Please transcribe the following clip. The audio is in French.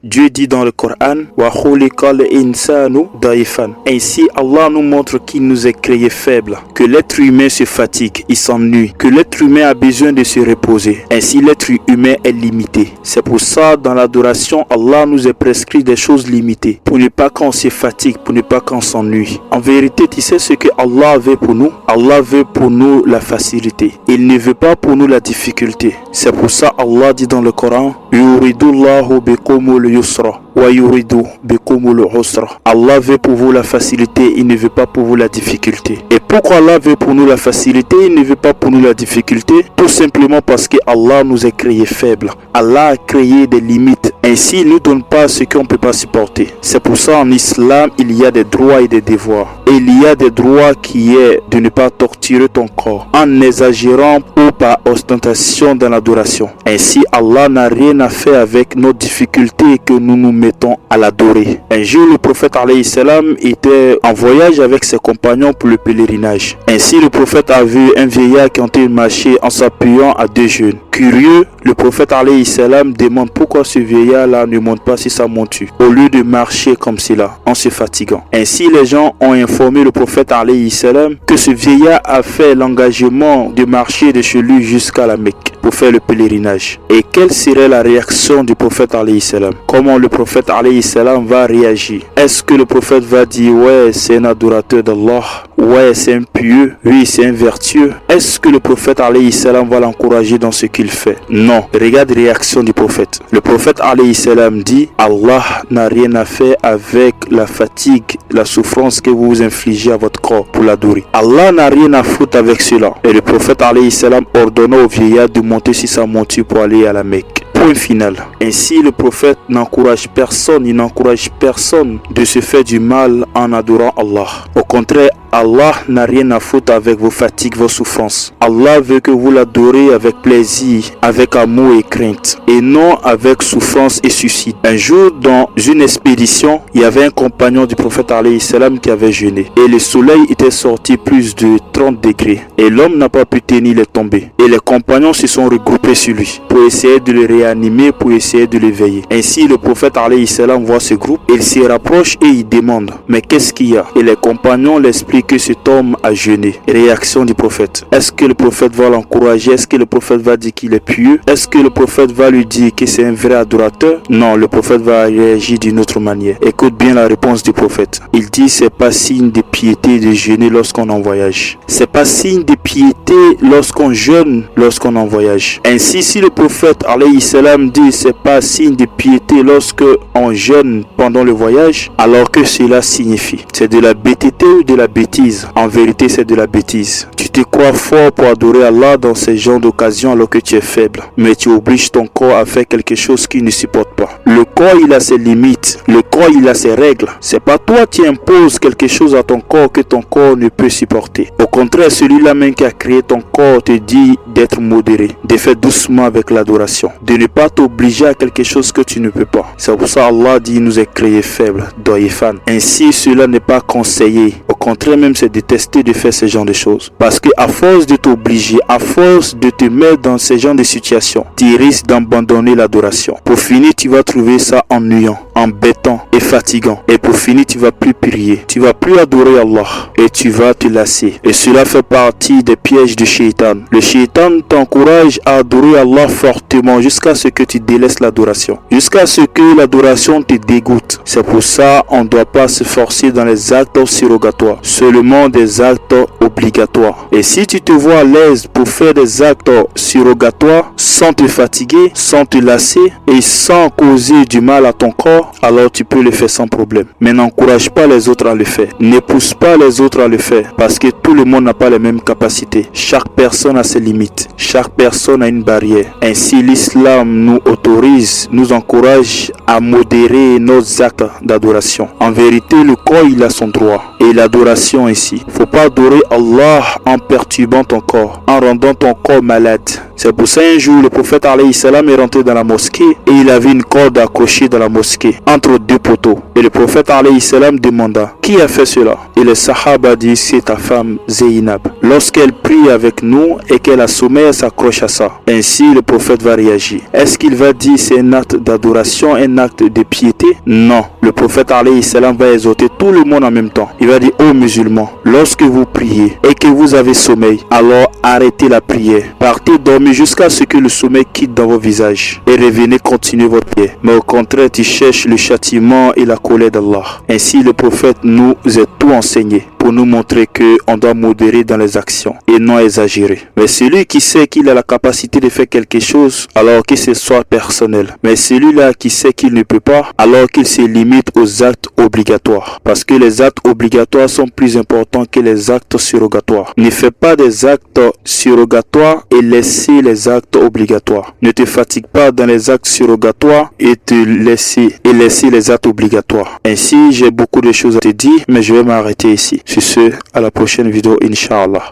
Dieu dit dans le Coran, wa khuliqal insanu daifan. Ainsi, Allah nous montre qu'il nous est créé faible, que l'être humain se fatigue, il s'ennuie, que l'être humain a besoin de se reposer. Ainsi, l'être humain est limité. C'est pour ça, dans l'adoration, Allah nous a prescrit des choses limitées, pour ne pas qu'on se fatigue, pour ne pas qu'on s'ennuie. En vérité, tu sais ce que Allah veut pour nous? Allah veut pour nous la facilité. Il ne veut pas pour nous la difficulté. C'est pour ça, Allah dit dans le Coran, yuridullahu bikumul yusra wa yuridu bikumul usra. Allah veut pour vous la facilité, il ne veut pas pour vous la difficulté. Et pourquoi Allah veut pour nous la facilité, il ne veut pas pour nous la difficulté? Tout simplement parce que Allah nous a créés faibles. Allah a créé des limites. Ainsi, il ne nous donne pas ce qu'on ne peut pas supporter. C'est pour ça en islam, il y a des droits et des devoirs. Et il y a des droits qui est de ne pas torturer ton corps en exagérant ou par ostentation dans l'adoration. Ainsi, Allah n'a rien à faire avec nos difficultés que nous nous mettons à l'adorer. Un jour, le prophète alayhi salam était en voyage avec ses compagnons pour le pèlerinage. Ainsi, le prophète a vu un vieillard qui était marché en s'appuyant à deux jeunes. Curieux, le prophète alayhi salam demande pourquoi ce vieillard-là ne monte pas sur sa monture au lieu de marcher comme cela en se fatiguant. Ainsi, les gens ont informé le prophète alayhi salam que ce vieillard a fait l'engagement de marcher de chez lui jusqu'à la Mecque pour faire le pèlerinage. Et quelle serait la réaction du prophète alayhi salam? Comment le prophète alayhi salam va réagir? Est-ce que le prophète va dire ouais, c'est un adorateur d'Allah? Ouais, c'est un pieux? Oui, c'est un vertueux? Est-ce que le prophète alayhi salam va l'encourager dans ce qu'il fait? Non. Regarde la réaction du prophète. Le prophète alayhi salam dit, Allah n'a rien à faire avec la fatigue, la souffrance que vous infligez à votre corps pour l'adorer. Allah n'a rien à foutre avec cela. Et le prophète alayhi salam ordonna au vieillard de monter sur sa monture pour aller à la Mecque. Point final. Ainsi, le prophète n'encourage personne, il n'encourage personne de se faire du mal en adorant Allah. Au contraire, Allah n'a rien à foutre avec vos fatigues, vos souffrances. Allah veut que vous l'adorez avec plaisir, avec amour et crainte, et non avec souffrance et suicide. Un jour, dans une expédition, il y avait un compagnon du prophète alayhi salam qui avait jeûné. Et le soleil était sorti plus de 30 degrés. Et l'homme n'a pas pu tenir les tombées. Et les compagnons se sont regroupés sur lui pour essayer de le réanimer, pour essayer de l'éveiller. Ainsi, le prophète alayhi salam voit ce groupe, il s'y rapproche et il demande, mais qu'est-ce qu'il y a? Et les compagnons l'expliquent que cet homme a jeûné. Réaction du prophète. Est-ce que le prophète va l'encourager? Est-ce que le prophète va dire qu'il est pieux? Est-ce que le prophète va lui dire que c'est un vrai adorateur? Non, le prophète va réagir d'une autre manière. Écoute bien la réponse du prophète. Il dit, c'est pas signe de piété de jeûner lorsqu'on est en voyage. C'est pas signe de piété lorsqu'on jeûne, lorsqu'on est en voyage. Ainsi, si le prophète alayhi salam dit, c'est pas signe de piété lorsqu'on jeûne pendant le voyage, alors que cela signifie, c'est de la bêtité ou de la bêtise? En vérité, c'est de la bêtise. Tu te crois fort pour adorer Allah dans ces genres d'occasions alors que tu es faible. Mais tu obliges ton corps à faire quelque chose qu'il ne supporte pas. Le corps, il a ses limites. Le corps, il a ses règles. C'est pas toi qui imposes quelque chose à ton corps que ton corps ne peut supporter. Au contraire, celui-là même qui a créé ton corps te dit d'être modéré, de faire doucement avec l'adoration, de ne pas t'obliger à quelque chose que tu ne peux pas. C'est pour ça Allah dit, il nous a créés faibles, doyifan. Ainsi, cela n'est pas conseillé. Au contraire, même c'est détesté de faire ce genre de choses. Parce que à force de t'obliger, à force de te mettre dans ce genre de situation, tu risques d'abandonner l'adoration. Pour finir, tu vas trouver ça ennuyant, embêtant et fatigant. Et pour finir, tu vas plus prier, tu vas plus adorer Allah et tu vas te lasser. Et cela fait partie des pièges du shaitan. Le shaitan t'encourage à adorer Allah fortement jusqu'à ce que tu délaisses l'adoration, jusqu'à ce que l'adoration te dégoûte. C'est pour ça on ne doit pas se forcer dans les actes surrogatoires, seulement des actes obligatoires. Et si tu te vois à l'aise pour faire des actes surrogatoires sans te fatiguer, sans te lasser et sans causer du mal à ton corps, alors tu peux le faire sans problème. Mais n'encourage pas les autres à le faire. Ne pousse pas les autres à le faire parce que tout le monde n'a pas les mêmes capacités. Chaque personne a ses limites. Chaque personne a une barrière. Ainsi, l'islam nous autorise, nous encourage à modérer nos actes d'adoration. En vérité, le corps, il a son droit. Et l'adoration ici. Faut pas adorer Allah en perturbant ton corps, en rendant ton corps malade. C'est pour ça un jour le prophète alayhi salam est rentré dans la mosquée et il avait une corde accrochée dans la mosquée entre deux poteaux. Et le prophète alayhi salam demanda qui a fait cela? Et le sahaba dit c'est ta femme Zainab. Lorsqu'elle prie avec nous et qu'elle a sommeil, elle s'accroche à ça. Ainsi le prophète va réagir. Est-ce qu'il va dire c'est un acte d'adoration, un acte de piété? Non. Le prophète alayhi salam va exhorter tout le monde en même temps. Il va dire ô musulmans, lorsque vous priez et que vous avez sommeil, alors arrêtez la prière. Partez dormir jusqu'à ce que le sommeil quitte dans vos visages et revenez continuer votre prière. Mais au contraire, tu cherches le châtiment et la colère d'Allah. Ainsi le prophète nous a tout enseigné pour nous montrer que on doit modérer dans les actions et non exagérer. Mais celui qui sait qu'il a la capacité de faire quelque chose, alors que ce soit personnel. Mais celui-là qui sait qu'il ne peut pas, alors qu'il se limite aux actes obligatoires. Parce que les actes obligatoires sont plus importants que les actes surrogatoires. Ne fais pas des actes surrogatoires et laissez les actes obligatoires. Ne te fatigue pas dans les actes surrogatoires et laisser les actes obligatoires. Ainsi, j'ai beaucoup de choses à te dire, mais je vais m'arrêter ici. Sur ce, à la prochaine vidéo, Inch'Allah.